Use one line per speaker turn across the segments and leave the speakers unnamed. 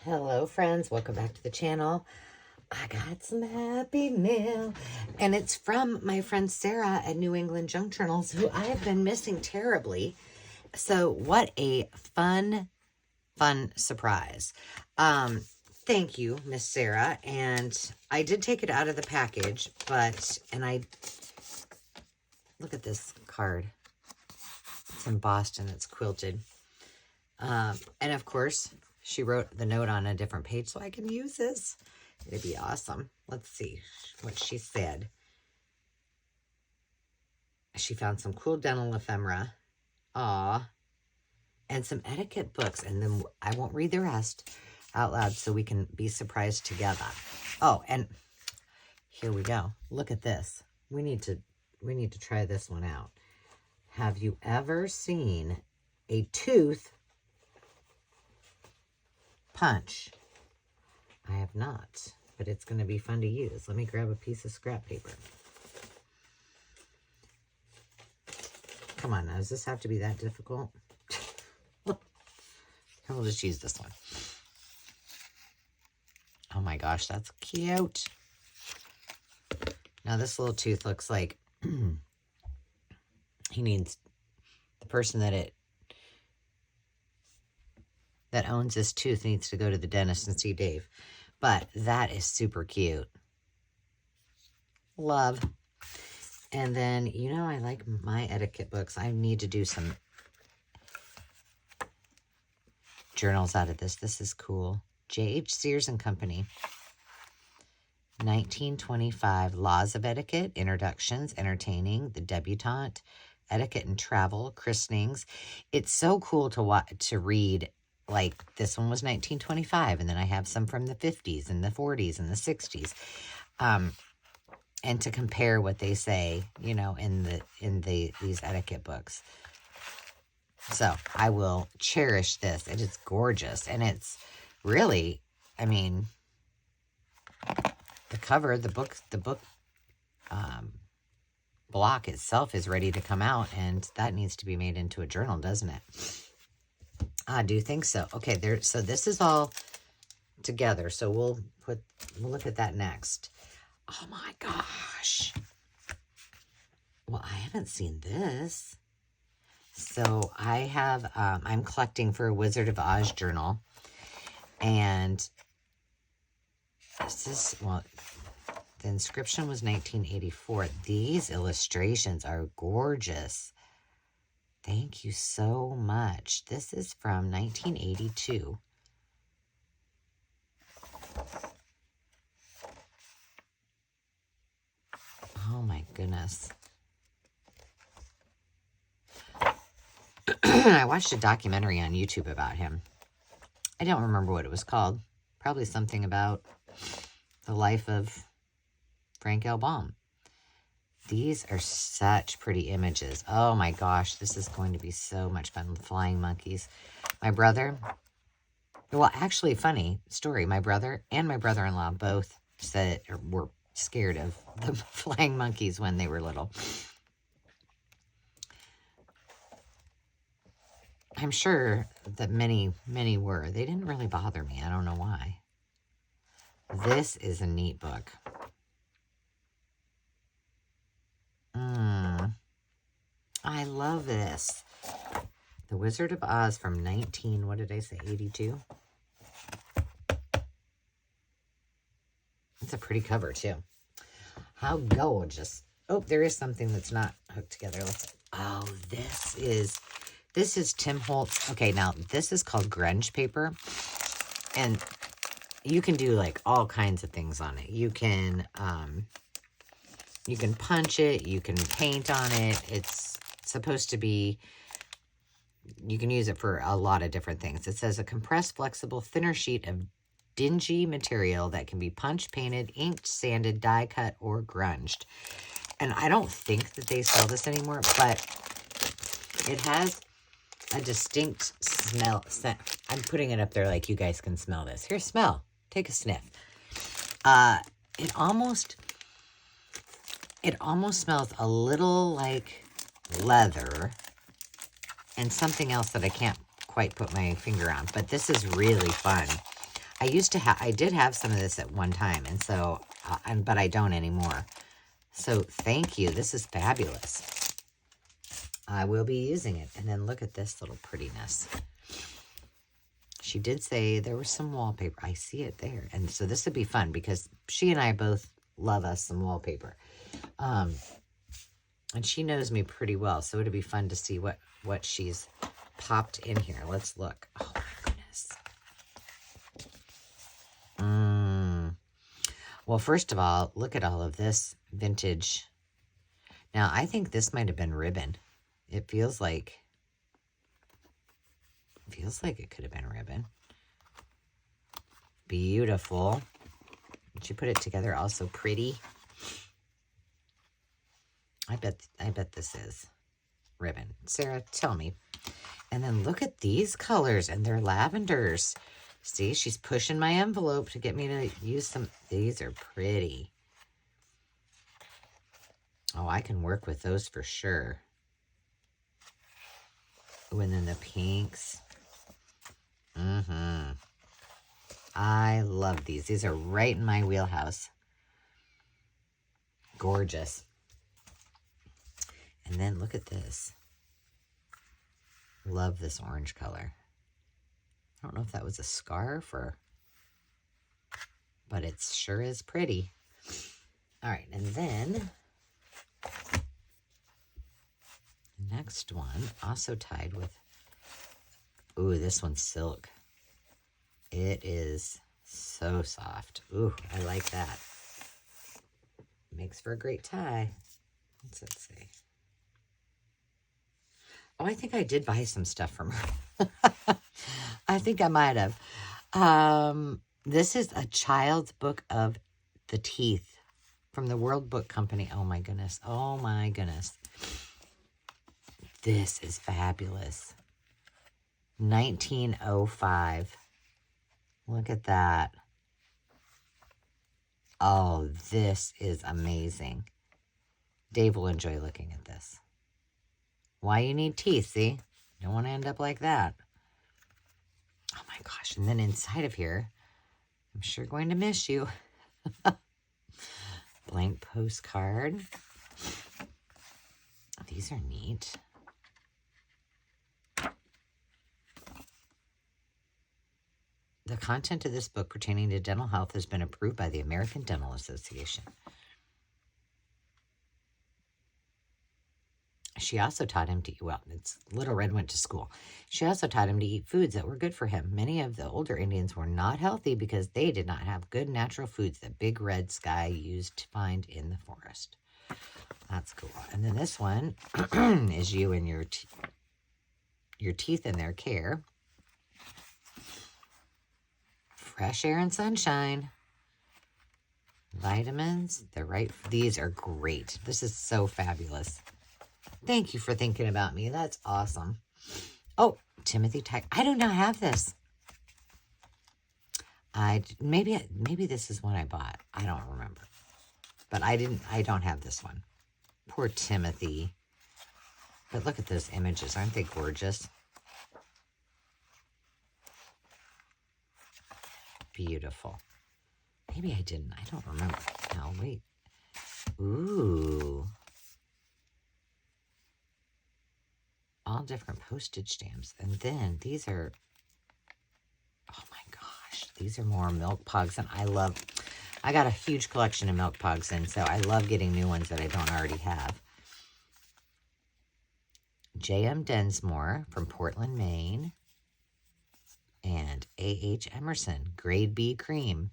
Hello friends, welcome back to the channel. I got some happy mail and it's from my friend Sarah at New England Junk Journals, who I have been missing terribly. So what a fun surprise. Thank you, Miss Sarah. And I did take it out of the package, and I look at this card. It's embossed and it's quilted. And of course, she wrote the note on a different page so I can use this. It'd be awesome. Let's see what she said. She found some cool dental ephemera. Aw. And some etiquette books. And then I won't read the rest out loud so we can be surprised together. Oh, and here we go. Look at this. We need to try this one out. Have you ever seen a tooth punch? I have not, but it's going to be fun to use. Let me grab a piece of scrap paper. Come on now, does this have to be that difficult? We'll just use this one. Oh my gosh, that's cute. Now this little tooth looks like he needs, the person that owns this tooth needs to go to the dentist and see Dave. But that is super cute. Love. And then, you know, I like my etiquette books. I need to do some journals out of this. This is cool. J.H. Sears and Company. 1925, Laws of Etiquette, Introductions, Entertaining, The Debutante, Etiquette and Travel, Christenings. It's so cool to read. Like, this one was 1925, and then I have some from the 50s and the 40s and the 60s. And to compare what they say, you know, in these etiquette books. So, I will cherish this. It is gorgeous, and it's really, I mean, the cover, the book block itself is ready to come out, and that needs to be made into a journal, doesn't it? I do think so. Okay, so this is all together. So we'll look at that next. Oh my gosh. Well, I haven't seen this. So I have, I'm collecting for a Wizard of Oz journal. And this is, well, the inscription was 1984. These illustrations are gorgeous. Thank you so much. This is from 1982. Oh my goodness. I watched a documentary on YouTube about him. I don't remember what it was called. Probably something about the life of Frank L. Baum. These are such pretty images. Oh my gosh, this is going to be so much fun. Flying monkeys. My brother, well, actually, funny story. My brother and my brother-in-law both were scared of the flying monkeys when they were little. I'm sure that many were. They didn't really bother me. I don't know why. This is a neat book. I love this. The Wizard of Oz from what did I say, 82? It's a pretty cover, too. How gorgeous. Oh, there is something that's not hooked together. This is Tim Holtz. Okay, now, this is called grunge paper. And you can do, like, all kinds of things on it. You can punch it. You can paint on it. It's supposed to be, you can use it for a lot of different things. It says a compressed, flexible, thinner sheet of dingy material that can be punched, painted, inked, sanded, die cut, or grunged. And I don't think that they sell this anymore, but it has a distinct smell. I'm putting it up there like you guys can smell this. Here, smell. Take a sniff. It almost smells a little like leather and something else that I can't quite put my finger on. But this is really fun. I did have some of this at one time, and so, but I don't anymore. So thank you. This is fabulous. I will be using it. And then look at this little prettiness. She did say there was some wallpaper. I see it there. And so this would be fun because she and I both love us some wallpaper. And she knows me pretty well, so it'd be fun to see what she's popped in here. Let's look. Oh my goodness. Well, first of all, look at all of this vintage. Now, I think this might have been ribbon. It feels like it could have been ribbon. Beautiful. She put it together also pretty. I bet this is ribbon. Sarah, tell me. And then look at these colors, and they're lavenders. See, she's pushing my envelope to get me to use some. These are pretty. Oh, I can work with those for sure. Oh, and then the pinks. I love these. These are right in my wheelhouse. Gorgeous. And then look at this. Love this orange color. I don't know if that was a scarf but it sure is pretty. All right, and then the next one also tied with, ooh, this one's silk. It is so soft. Ooh, I like that. Makes for a great tie. What's that say? Oh, I think I did buy some stuff from her. I think I might have. This is a child's book of the teeth from the World Book Company. Oh, my goodness. Oh, my goodness. This is fabulous. 1905. Look at that. Oh, this is amazing. Dave will enjoy looking at this. Why you need teeth, see? You don't want to end up like that. Oh my gosh. And then inside of here, I'm sure going to miss you. Blank postcard. These are neat. The content of this book pertaining to dental health has been approved by the American Dental Association. She also taught him to eat, well, Little Red went to school. She also taught him to eat foods that were good for him. Many of the older Indians were not healthy because they did not have good natural foods that Big Red Sky used to find in the forest. That's cool. And then this one is you and your teeth and their care. Fresh air and sunshine. Vitamins. They're right. These are great. This is so fabulous. Thank you for thinking about me. That's awesome. Oh, Timothy Tyke. I do not have this. Maybe this is one I bought. I don't remember. But I don't have this one. Poor Timothy. But look at those images. Aren't they gorgeous? Beautiful. Maybe I didn't. I don't remember. No, wait. Ooh. All different postage stamps. And then these are, oh my gosh, these are more milk pugs. And I got a huge collection of milk pugs, and so I love getting new ones that I don't already have. J.M. Densmore from Portland, Maine. And A.H. Emerson, grade B cream,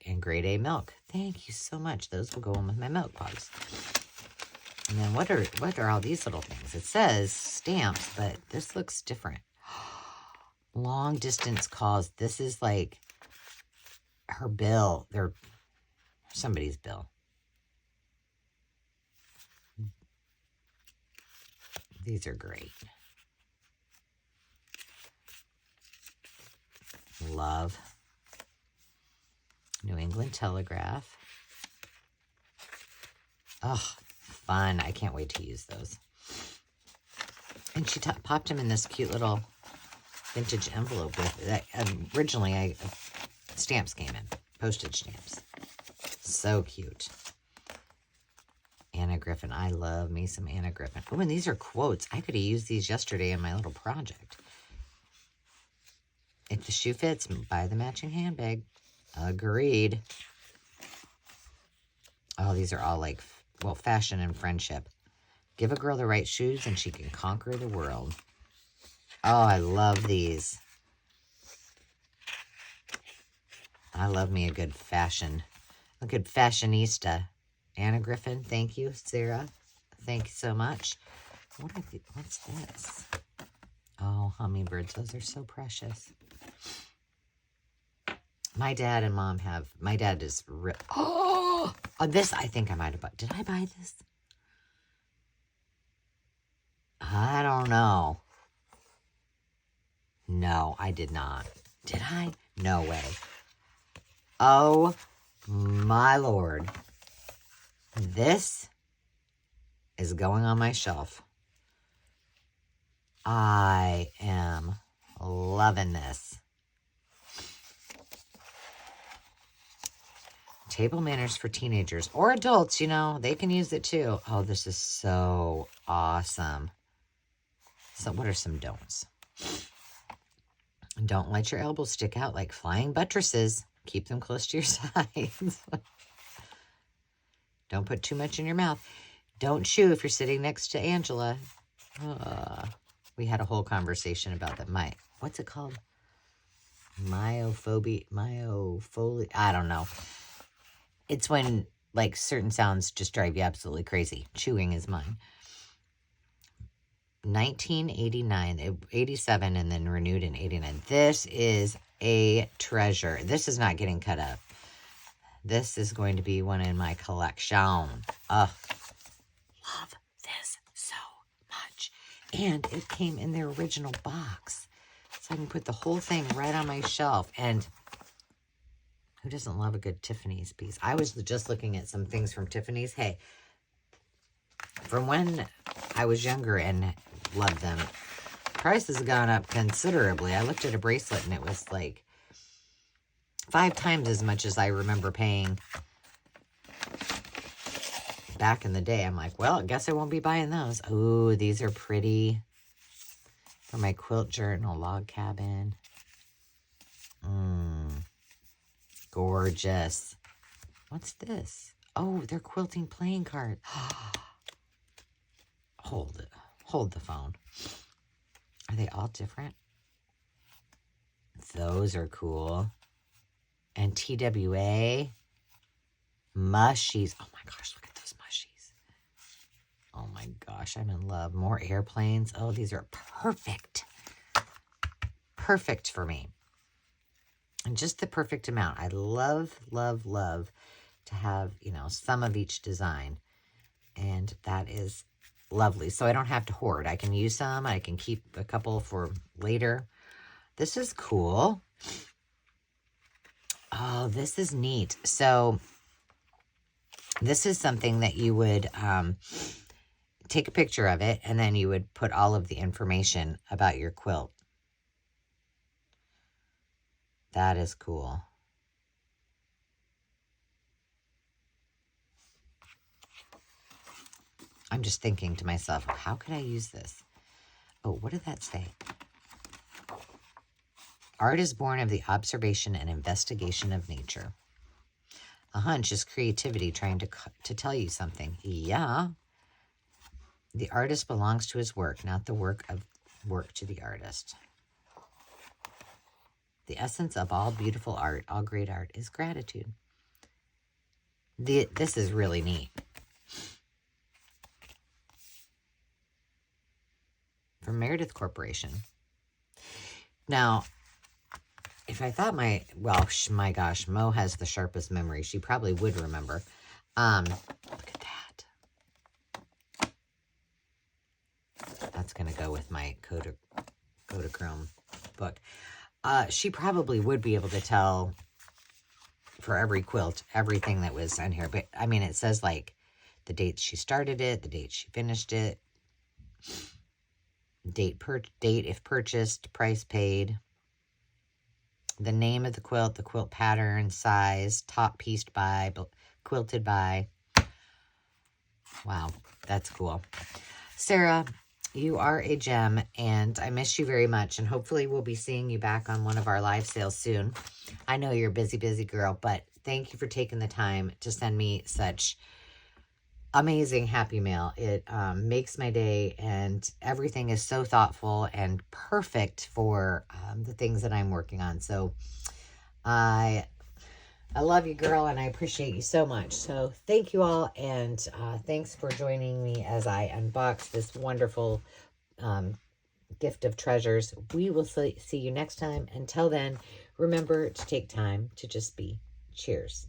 and grade A milk. Thank you so much. Those will go in with my milk pugs. And then what are all these little things? It says stamps, but this looks different. Long distance calls. This is like her bill. They're somebody's bill. These are great. Love. New England Telegraph. Oh, fun. I can't wait to use those. And she popped them in this cute little vintage envelope with that. Originally, stamps came in, postage stamps. So cute. Anna Griffin. I love me some Anna Griffin. Oh, and these are quotes. I could have used these yesterday in my little project. If the shoe fits, buy the matching handbag. Agreed. Oh, these are all like, well, fashion and friendship. Give a girl the right shoes and she can conquer the world. Oh, I love these. I love me a good fashionista. Anna Griffin, thank you. Sarah, thank you so much. What's this? Oh, hummingbirds. Those are so precious. My dad and mom have, my dad is, oh, this I think I might have bought. Did I buy this? I don't know. No, I did not. Did I? No way. Oh, my Lord. This is going on my shelf. I am loving this. Table manners for teenagers or adults, you know, they can use it too. Oh, this is so awesome. So what are some don'ts? Don't let your elbows stick out like flying buttresses. Keep them close to your sides. Don't put too much in your mouth. Don't chew if you're sitting next to Angela. We had a whole conversation about that. What's it called? Myophobia. I don't know. It's when, like, certain sounds just drive you absolutely crazy. Chewing is mine. 1989, 87, and then renewed in 89. This is a treasure. This is not getting cut up. This is going to be one in my collection. Love this so much. And it came in their original box. So I can put the whole thing right on my shelf. And who doesn't love a good Tiffany's piece? I was just looking at some things from Tiffany's. Hey, from when I was younger and loved them, prices have gone up considerably. I looked at a bracelet and it was like 5 times as much as I remember paying back in the day. I'm like, well, I guess I won't be buying those. Oh, these are pretty. For my quilt journal log cabin. Gorgeous. What's this? Oh, they're quilting playing cards. Hold it. Hold the phone. Are they all different? Those are cool. And TWA. Mushies. Oh my gosh, look at those mushies. Oh my gosh, I'm in love. More airplanes. Oh, these are perfect. Perfect for me. And just the perfect amount. I love, love, love to have, you know, some of each design. And that is lovely. So I don't have to hoard. I can use some. I can keep a couple for later. This is cool. Oh, this is neat. So this is something that you would take a picture of it, and then you would put all of the information about your quilt. That is cool. I'm just thinking to myself, how could I use this? Oh, what did that say? Art is born of the observation and investigation of nature. A hunch is creativity trying to tell you something. Yeah. The artist belongs to his work, not the work to the artist. The essence of all beautiful art, all great art, is gratitude. This is really neat. From Meredith Corporation. Now, if I thought my gosh, Mo has the sharpest memory. She probably would remember. Look at that. That's going to go with my Kodachrome book. She probably would be able to tell for every quilt, everything that was on here. But, I mean, it says, like, the date she started it, the date she finished it, date if purchased, price paid, the name of the quilt pattern, size, top pieced by, quilted by. Wow, that's cool. Sarah, you are a gem, and I miss you very much, and hopefully we'll be seeing you back on one of our live sales soon. I know you're a busy, busy girl, but thank you for taking the time to send me such amazing happy mail. It makes my day, and everything is so thoughtful and perfect for the things that I'm working on. So I love you, girl, and I appreciate you so much. So thank you all, and thanks for joining me as I unbox this wonderful gift of treasures. We will see you next time. Until then, remember to take time to just be. Cheers.